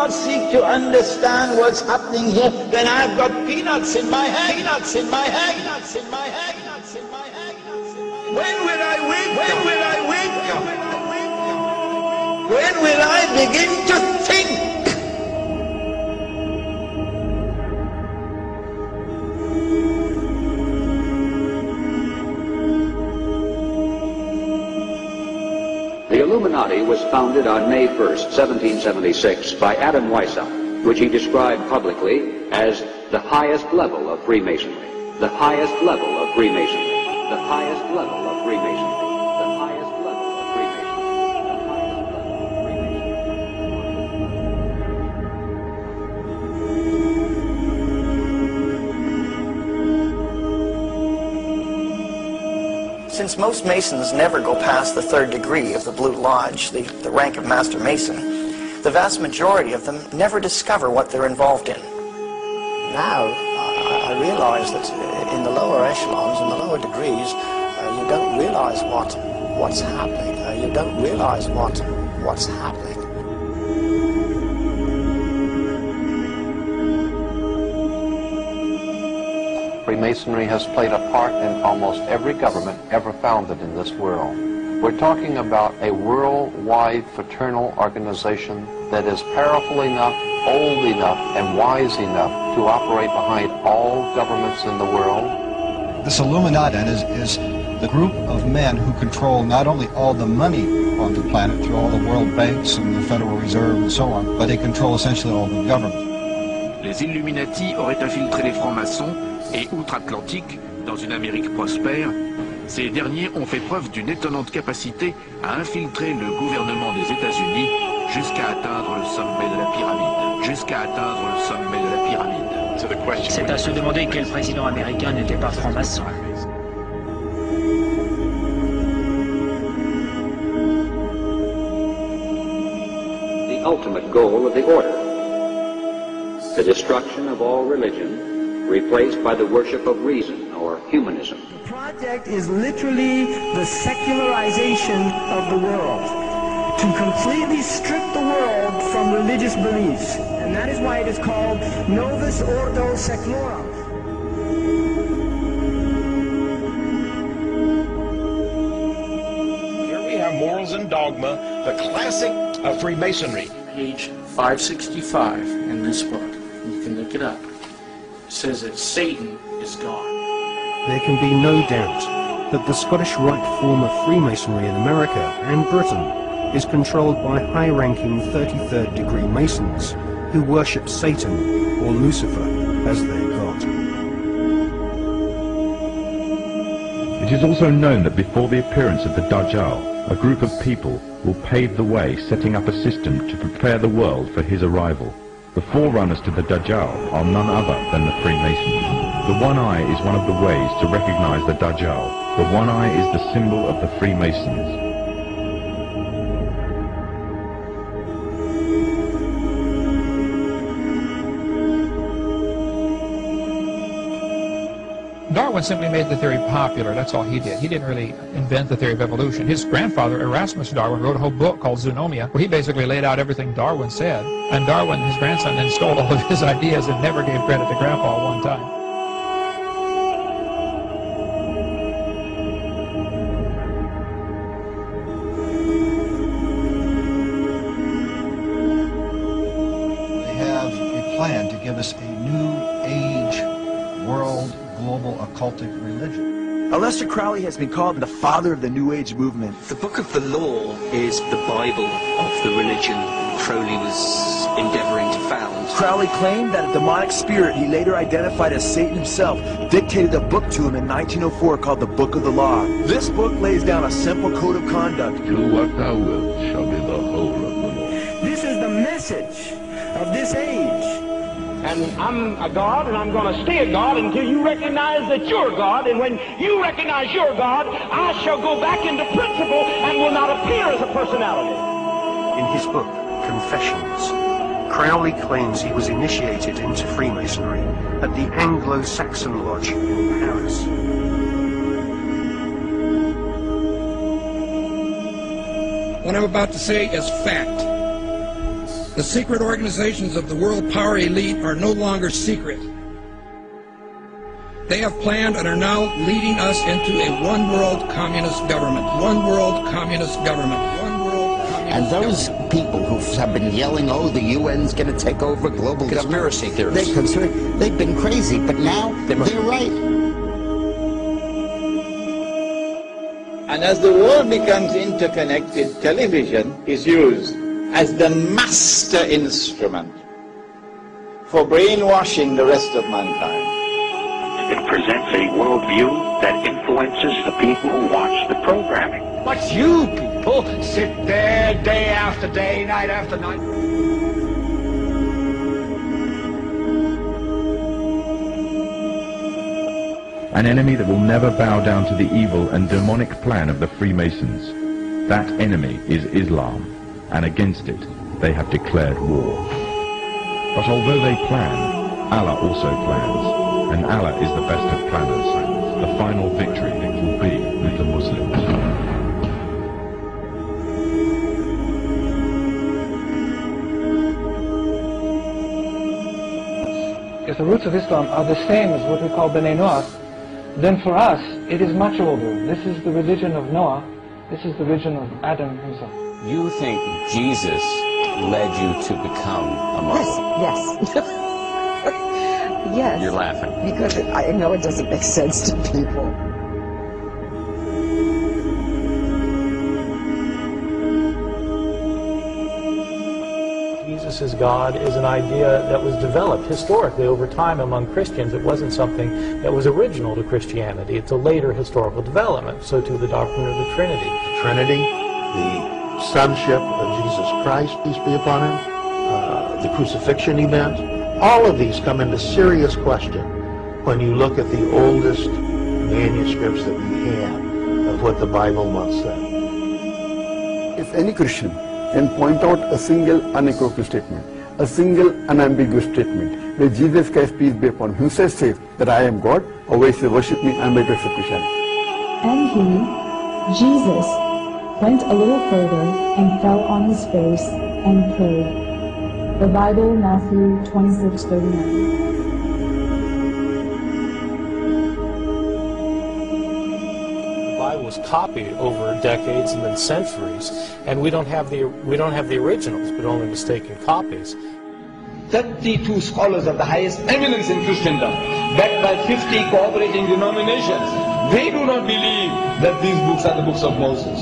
cannot seek to understand what's happening here when I've got peanuts in my hand. Peanuts in my hand. Peanuts in my hand. Peanuts in my hand. When will I wake? When will I wake? When will I begin to think? The Illuminati was founded on May 1st, 1776 by Adam Weishaupt, which he described publicly as the highest level of Freemasonry. The highest level of Freemasonry. The highest level of Freemasonry. The highest level of Freemasonry. Since most Masons never go past the 3rd degree of the Blue Lodge, the rank of Master Mason, the vast majority of them never discover what they're involved in. Now, I realize that in the lower echelons, in the lower degrees, you don't realize what's happening. You don't realize what's happening. Freemasonry has played a part in almost every government ever founded in this world. We're talking about a worldwide fraternal organization that is powerful enough, old enough, and wise enough to operate behind all governments in the world. This Illuminati is the group of men who control not only all the money on the planet through all the world banks and the Federal Reserve and so on, but they control essentially all the government. Les Illuminati auraient infiltré les francs-maçons et outre-Atlantique dans une Amérique prospère. Ces derniers ont fait preuve d'une étonnante capacité à infiltrer le gouvernement des États-Unis jusqu'à atteindre le sommet de la pyramide. Jusqu'à atteindre le sommet de la pyramide. C'est à se demander quel président américain n'était pas franc-maçon. The ultimate goal of the order, the destruction of all religion, replaced by the worship of reason or humanism. The project is literally the secularization of the world, to completely strip the world from religious beliefs. And that is why it is called Novus Ordo Seclorum. Here we have Morals and Dogma, the classic of Freemasonry. Page 565 in this book. You can look it up. It says that Satan is gone. There can be no doubt that the Scottish Rite form of Freemasonry in America and Britain is controlled by high-ranking 33rd degree Masons who worship Satan or Lucifer as their god. It is also known that before the appearance of the Dajjal, a group of people will pave the way, setting up a system to prepare the world for his arrival. The forerunners to the Dajjal are none other than the Freemasons. The one eye is one of the ways to recognize the Dajjal. The one eye is the symbol of the Freemasons. Darwin simply made the theory popular. That's all he did. He didn't really invent the theory of evolution. His grandfather, Erasmus Darwin, wrote a whole book called Zoonomia, where he basically laid out everything Darwin said. And Darwin, his grandson, then stole all of his ideas and never gave credit to Grandpa one time. They have a plan to give us a new age world global occultic religion. Aleister Crowley has been called the father of the New Age movement. The Book of the Law is the Bible of the religion Crowley was endeavoring to found. Crowley claimed that a demonic spirit he later identified as Satan himself dictated a book to him in 1904 called the Book of the Law. This book lays down a simple code of conduct. Do what thou wilt shall be the whole of the law. This is the message of this age. And I'm a God, and I'm going to stay a God until you recognize that you're God. And when you recognize you're God, I shall go back into principle and will not appear as a personality. In his book, Confessions, Crowley claims he was initiated into Freemasonry at the Anglo-Saxon Lodge in Paris. What I'm about to say is fact. The secret organizations of the world power elite are no longer secret. They have planned and are now leading us into a one-world communist government. One world communist government. One world communist And those people who have been yelling, oh, the UN's going to take over global conspiracy theorists. They've been crazy, but now they're right. And as the world becomes interconnected, television is used as the master instrument for brainwashing the rest of mankind. It presents a worldview that influences the people who watch the programming. But you people sit there day after day, night after night. An enemy that will never bow down to the evil and demonic plan of the Freemasons. That enemy is Islam, and against it they have declared war. But although they plan, Allah also plans. And Allah is the best of planners. The final victory will be with the Muslims. If the roots of Islam are the same as what we call B'nai Noah, then for us it is much older. This is the religion of Noah. This is the religion of Adam himself. You think Jesus led you to become a Muslim? Yes. Yes. You're laughing. Because I know it doesn't make sense to people. Jesus as God is an idea that was developed historically over time among Christians. It wasn't something that was original to Christianity. It's a later historical development. So too the doctrine of the Trinity. Trinity, the sonship of Jesus Christ, peace be upon him, the crucifixion event. All of these come into serious question when you look at the oldest manuscripts that we have of what the Bible once said. If any Christian can point out a single unequivocal statement, a single unambiguous statement, where Jesus Christ, peace be upon him, himself says that I am God, or where he says, worship me, I am the great Christianity. And he, Jesus, went a little further and fell on his face and prayed. The Bible, Matthew 26:39. The Bible was copied over decades and then centuries, and we don't have the originals, but only mistaken copies. 32 scholars of the highest eminence in Christendom, backed by 50 cooperating denominations, they do not believe that these books are the books of Moses.